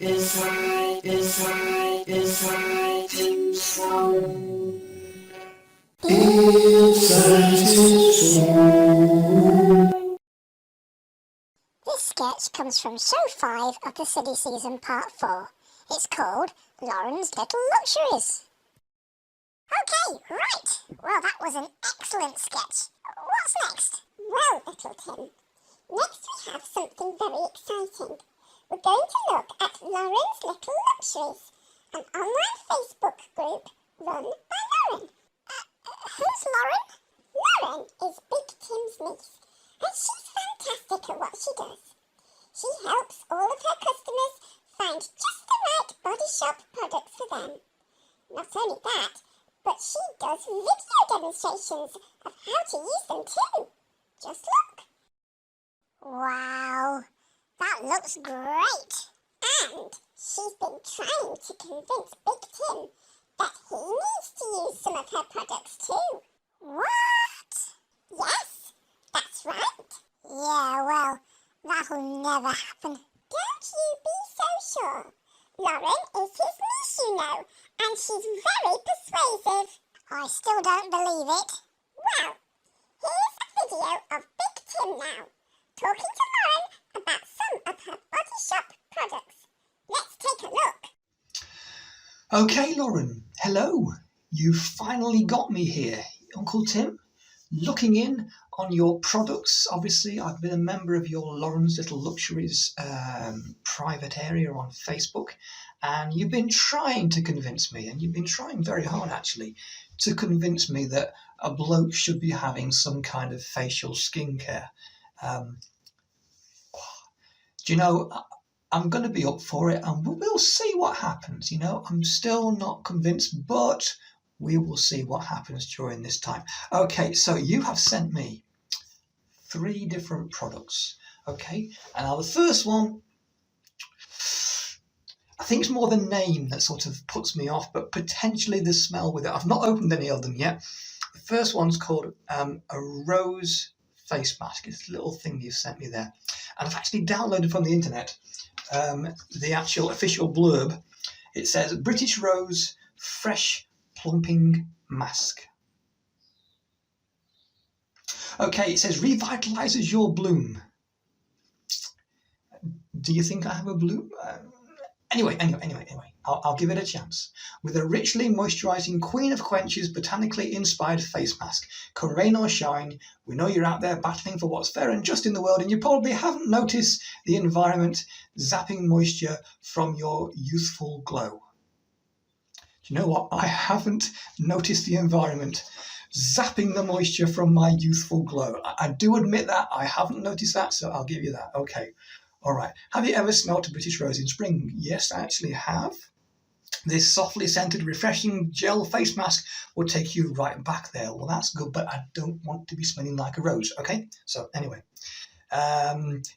Inside Tim's soul. Inside Tim's soul. This sketch comes from Show 5 of the Silly Season Part 4. It's called Lauren's Little Luxuries. Okay, right. Well, that was an excellent sketch. What's next? Well, little Tim, next we have something very exciting. We're going to look at Lauren's Little Luxuries, an online Facebook group run by Lauren. Who's Lauren? Lauren is Big Tim's niece, and she's fantastic at what she does. She helps all of her customers find just the right body shop products for them. Not only that, but she does video demonstrations of how to use them too. Just look. Wow, that looks great. And she's been trying to convince Big Tim that he needs to use some of her products too. What? Yes, that's right. Yeah, well, that'll never happen. Don't you be so sure. Lauren is his niece, you know, and she's very persuasive. I still don't believe it. Well, here's a video of Big Tim now, talking to Lauren about some of her body shop products. Let's take a look. Okay, Lauren, hello. You finally got me here. Uncle Tim, looking in on your products. Obviously, I've been a member of your Lauren's Little Luxuries private area on Facebook, and you've been trying to convince me, and you've been trying very hard actually, to convince me that a bloke should be having some kind of facial skincare. Do you know, I'm going to be up for it, and we'll see what happens. You know, I'm still not convinced, but we will see what happens during this time. Okay, so you have sent me 3 different products. Okay, and now the first one, I think it's more the name that sort of puts me off, but potentially the smell with it. I've not opened any of them yet. The first one's called a rose face mask. It's a little thing you've sent me there. And I've actually downloaded from the internet the actual official blurb. It says British Rose Fresh Plumping Mask. Okay, it says revitalizes your bloom. Do you think I have a bloom? Anyway, I'll give it a chance. With a richly moisturizing Queen of Quenches botanically inspired face mask, come rain or shine, we know you're out there battling for what's fair and just in the world, and you probably haven't noticed the environment zapping moisture from your youthful glow. Do you know what? I haven't noticed the environment zapping the moisture from my youthful glow. I do admit that. I haven't noticed that, so I'll give you that. Okay. All right. Have you ever smelled a British rose in spring? Yes, I actually have. This softly scented, refreshing gel face mask will take you right back there. Well, that's good, but I don't want to be smelling like a rose. Okay. So anyway,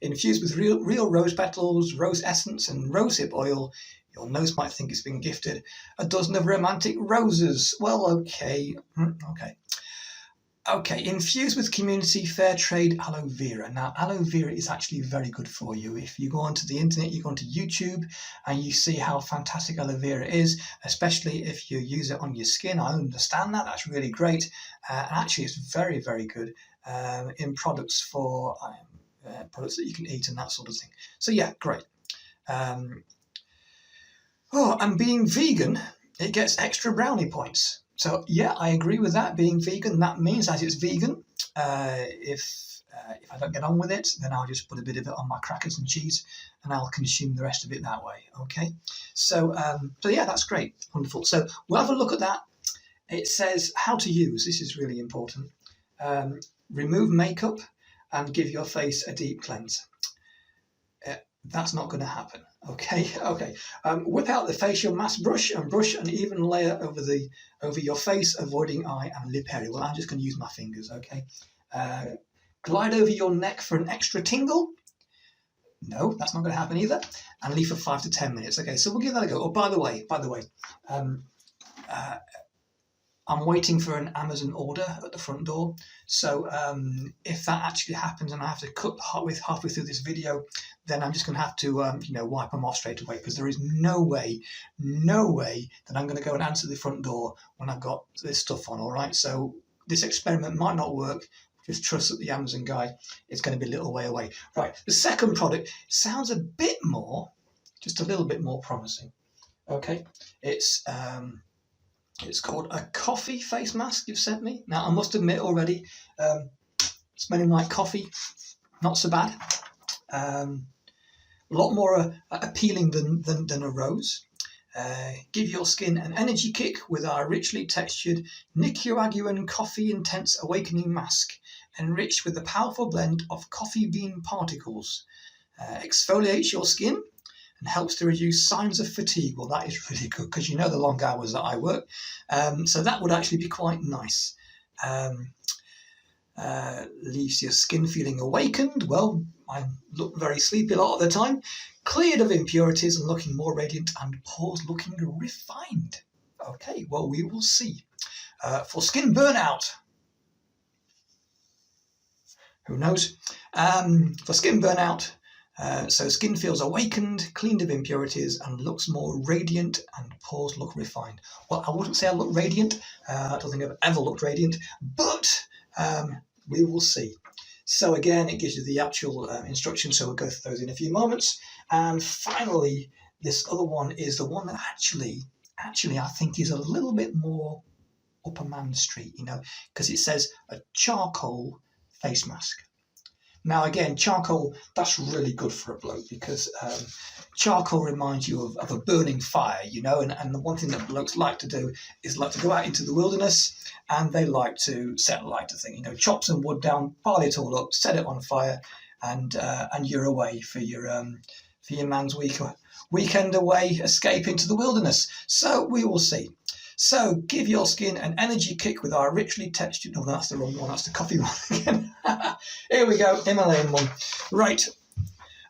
infused with real rose petals, rose essence, and rosehip oil, your nose might think it's been gifted a dozen of romantic roses. Well, okay. Okay, infused with community fair trade aloe vera. Now, aloe vera is actually very good for you. If you go onto the internet, you go onto YouTube and you see how fantastic aloe vera is, especially if you use it on your skin. I understand that. That's really great. And actually, it's very, very good in products for products that you can eat and that sort of thing. So yeah, great. And being vegan, it gets extra brownie points. So yeah, I agree with that. Being vegan, that means that it's vegan. If I don't get on with it, then I'll just put a bit of it on my crackers and cheese, and I'll consume the rest of it that way. Okay. So yeah, that's great, wonderful. So we'll have a look at that. It says how to use. This is really important. Remove makeup and give your face a deep cleanse. That's not going to happen. Okay. Whip out the facial mask brush and brush an even layer over your face, avoiding eye and lip area. Well, I'm just going to use my fingers. Okay. Glide over your neck for an extra tingle. No, that's not going to happen either. And leave for 5 to 10 minutes. Okay, so we'll give that a go. Oh, by the way, I'm waiting for an Amazon order at the front door. So if that actually happens and I have to cut halfway through this video, then I'm just going to have to wipe them off straight away, because there is no way that I'm going to go and answer the front door when I've got this stuff on. All right. So this experiment might not work. Just trust that the Amazon guy is going to be a little way away. Right. The second product sounds a bit more, just a little bit more promising. Okay. It's called a coffee face mask you've sent me. Now, I must admit already, smelling like coffee, not so bad. A lot more appealing than a rose. Give your skin an energy kick with our richly textured Nicaraguan Coffee Intense Awakening Mask, enriched with a powerful blend of coffee bean particles. Exfoliates your skin and helps to reduce signs of fatigue. Well, that is really good, because you know the long hours that I work. So that would actually be quite nice. Leaves your skin feeling awakened. Well, I look very sleepy a lot of the time. Cleared of impurities and looking more radiant, and pores looking refined. Okay, well, we will see. For skin burnout, who knows? For skin burnout, so skin feels awakened, cleaned of impurities, and looks more radiant, and pores look refined. Well, I wouldn't say I look radiant. I don't think I've ever looked radiant, but we will see. So again, it gives you the actual instructions, so we'll go through those in a few moments. And finally, this other one is the one that actually I think is a little bit more up a man's street, because it says a charcoal face mask. Now, again, charcoal, that's really good for a bloke, because charcoal reminds you of a burning fire, and the one thing that blokes like to do is like to go out into the wilderness, and they like to set light to things, chop some wood down, pile it all up, set it on fire, and you're away for your man's weekend away, escape into the wilderness. So we will see. So give your skin an energy kick with our richly textured... No, that's the wrong one. That's the coffee one again. Here we go. Himalayan one. Right.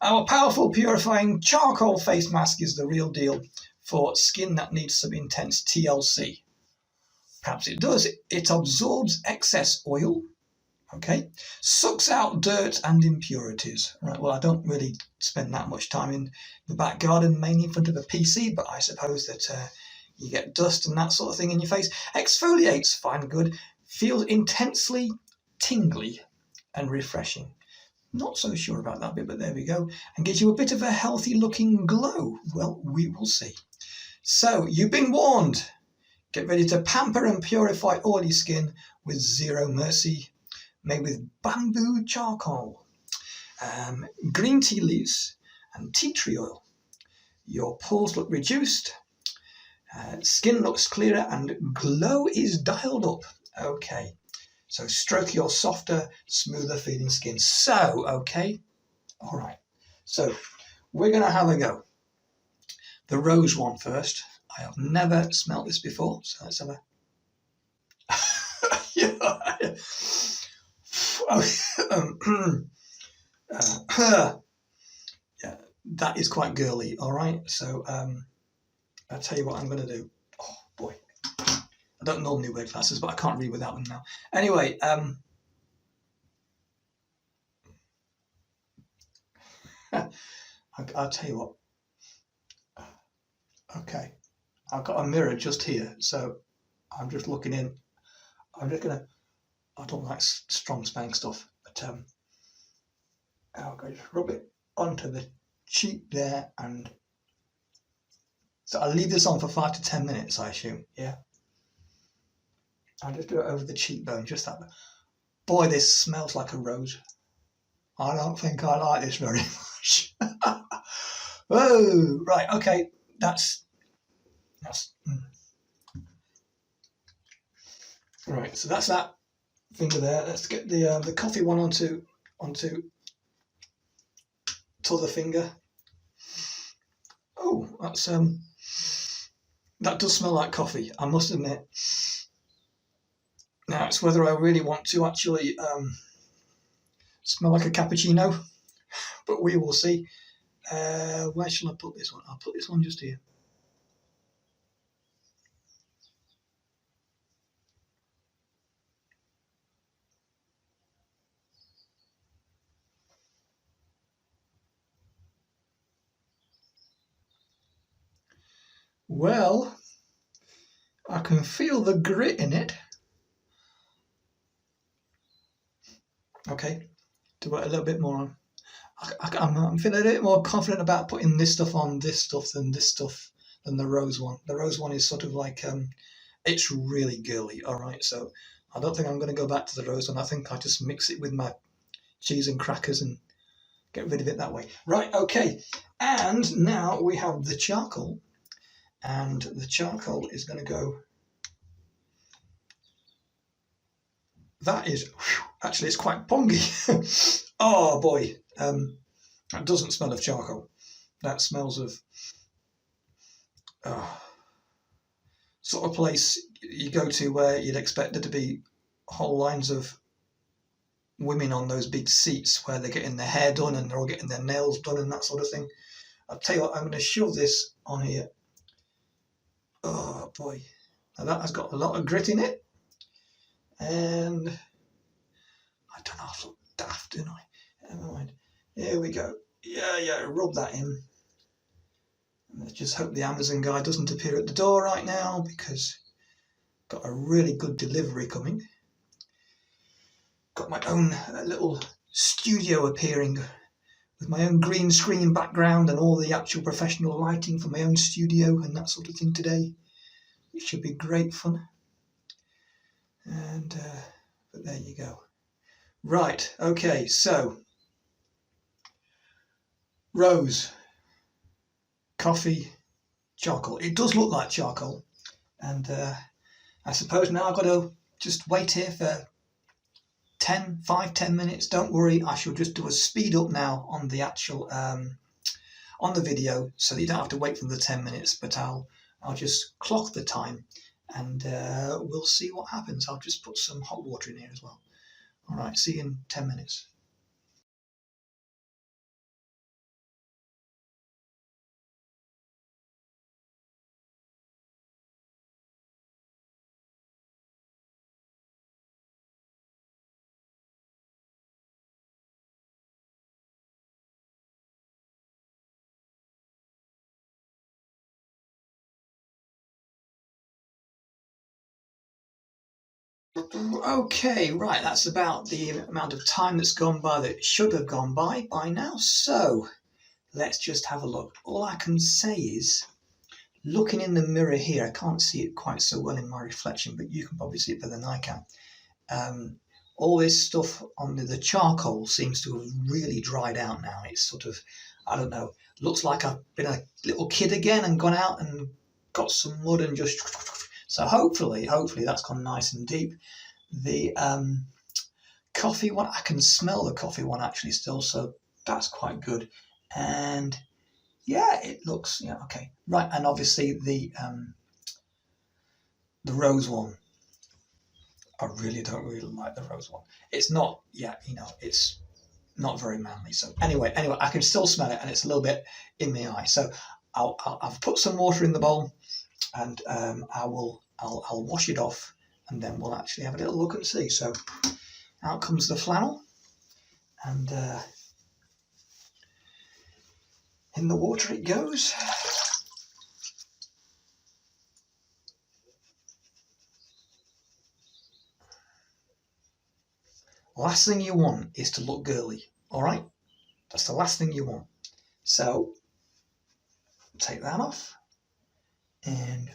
Our powerful purifying charcoal face mask is the real deal for skin that needs some intense TLC. Perhaps it does. It absorbs excess oil. Okay. Sucks out dirt and impurities. Right. Well, I don't really spend that much time in the back garden, mainly in front of a PC, but I suppose that... you get dust and that sort of thing in your face. Exfoliates, fine, good. Feels intensely tingly and refreshing. Not so sure about that bit, but there we go. And gives you a bit of a healthy looking glow. Well, we will see. So, you've been warned. Get ready to pamper and purify oily skin with zero mercy. Made with bamboo charcoal, green tea leaves and tea tree oil. Your pores look reduced. Skin looks clearer and glow is dialed up. Okay, so stroke your softer, smoother feeling skin. So, okay, all right. So we're going to have a go. The rose one first. I have never smelt this before, so let's have a... yeah, that is quite girly, all right? So, I'll tell you what I'm going to do. Oh, boy. I don't normally wear glasses, but I can't read without them now. Anyway, I'll tell you what. Okay. I've got a mirror just here, so I'm just looking in. I'm just going to... I don't like strong spank stuff, but I'll go just rub it onto the cheek there, and... So I'll leave this on for 5 to 10 minutes, I assume, yeah? I'll just do it over the cheekbone, just that. Boy, this smells like a rose. I don't think I like this very much. Oh, right, okay, that's right. So that's that finger there. Let's get the coffee one onto t'other finger. Oh, that's that does smell like coffee, I must admit. Now it's whether I really want to actually smell like a cappuccino, but we will see. Where shall I put this one? I'll put this one just here. Well, I can feel the grit in it. Okay, do it a little bit more on. I'm feeling a bit more confident about putting this stuff on this stuff than the rose one. The rose one is sort of like, it's really girly, all right? So I don't think I'm going to go back to the rose one. I think I just mix it with my cheese and crackers and get rid of it that way. Right, okay. And now we have the charcoal. And the charcoal is going to go... That is... Actually, it's quite pongy. Oh, boy. That doesn't smell of charcoal. That smells of... sort of place you go to where you'd expect there to be whole lines of women on those big seats where they're getting their hair done and they're all getting their nails done and that sort of thing. I'll tell you what, I'm going to shove this on here. Oh boy, now that has got a lot of grit in it, and I don't know, I look daft, do I? Never mind. Here we go. Yeah, rub that in. Let's just hope the Amazon guy doesn't appear at the door right now, because I've got a really good delivery coming. Got my own little studio appearing with my own green screen background and all the actual professional lighting for my own studio and that sort of thing today. It should be great fun. And but there you go. Right, okay, so rose, coffee, charcoal. It does look like charcoal, and I suppose now I've got to just wait here for 5-10 minutes. Don't worry, I shall just do a speed up now on the actual on the video, so that you don't have to wait for the 10 minutes, but I'll just clock the time and we'll see what happens. I'll just put some hot water in here as well. All right, see you in 10 minutes. Okay, right, that's about the amount of time that's gone by that should have gone by now. So let's just have a look. All I can say is, looking in the mirror here, I can't see it quite so well in my reflection, but you can probably see it better than I can. All this stuff on the charcoal seems to have really dried out now. It's sort of, I don't know, looks like I've been a little kid again and gone out and got some mud and just... So hopefully that's gone nice and deep. The coffee one, I can smell the coffee one actually still, so that's quite good. And yeah, it looks, yeah, okay. Right, and obviously the rose one, I really don't like the rose one. It's not, yeah, you know, it's not very manly. So anyway, I can still smell it, and it's a little bit in the eye. So I've put some water in the bowl, and I'll wash it off, and then we'll actually have a little look and see. So out comes the flannel, and in the water it goes. Last thing you want is to look girly, all right? That's the last thing you want. So take that off, and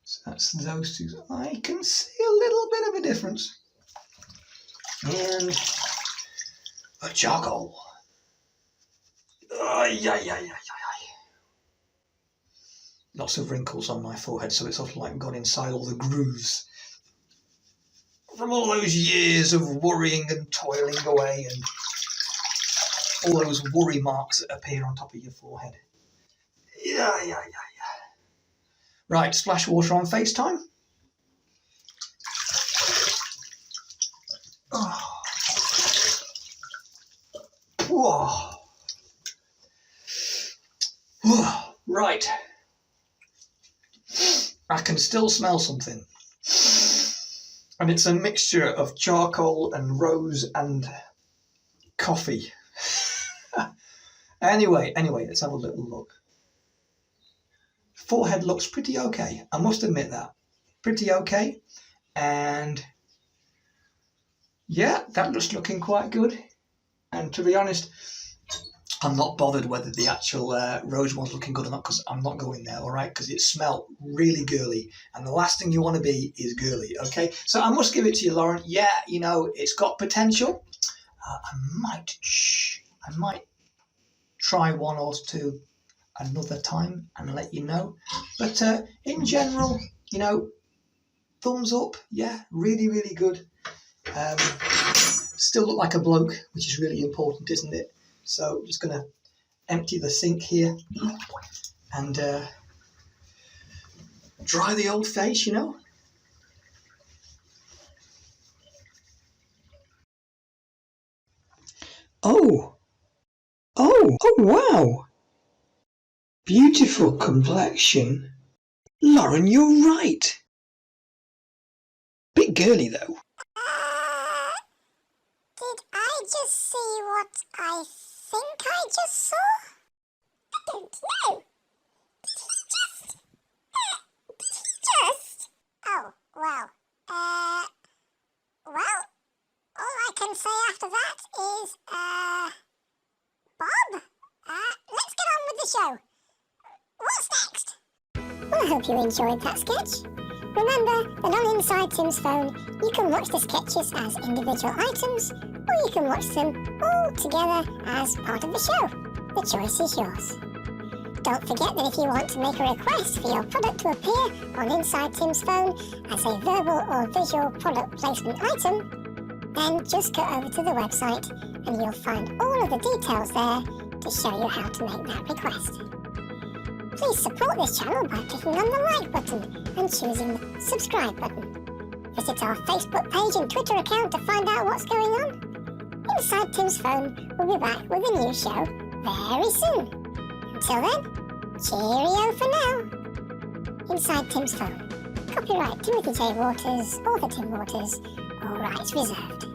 so that's those two. I can see a little bit of a difference. And the charcoal. Lots of wrinkles on my forehead, so it's sort of like gone inside all the grooves from all those years of worrying and toiling away, and all those worry marks that appear on top of your forehead. Yeah. Right, splash water on FaceTime. Oh. Whoa. Right. I can still smell something. And it's a mixture of charcoal and rose and coffee. Anyway, let's have a little look. Forehead looks pretty okay. I must admit that. Pretty okay. And yeah, that looks looking quite good. And to be honest, I'm not bothered whether the actual rose one's looking good or not, because I'm not going there, all right? Because it smelled really girly, and the last thing you want to be is girly, okay? So I must give it to you, Lauren. Yeah, you know, it's got potential. I might try one or two another time and let you know. But in general, you know, thumbs up. Yeah, really, really good. Still look like a bloke, which is really important, isn't it? So I'm just going to empty the sink here and dry the old face, you know. Oh, wow. Beautiful complexion. Lauren, you're right. Bit girly though. Did I just see what I think I just saw? I don't know. Did he just? Oh, well, all I can say after that is, Bob, let's get on with the show. What's next? Well, I hope you enjoyed that sketch. Remember that on Inside Tim's phone, you can watch the sketches as individual items, or you can watch them all together as part of the show. The choice is yours. Don't forget that if you want to make a request for your product to appear on Inside Tim's phone as a verbal or visual product placement item, then just go over to the website and you'll find all of the details there to show you how to make that request. Please support this channel by clicking on the like button and choosing the subscribe button. Visit our Facebook page and Twitter account to find out what's going on. Inside Tim's phone will be back with a new show very soon. Until then, cheerio for now. Inside Tim's phone. Copyright Timothy J. Waters, author Tim Waters, all rights reserved.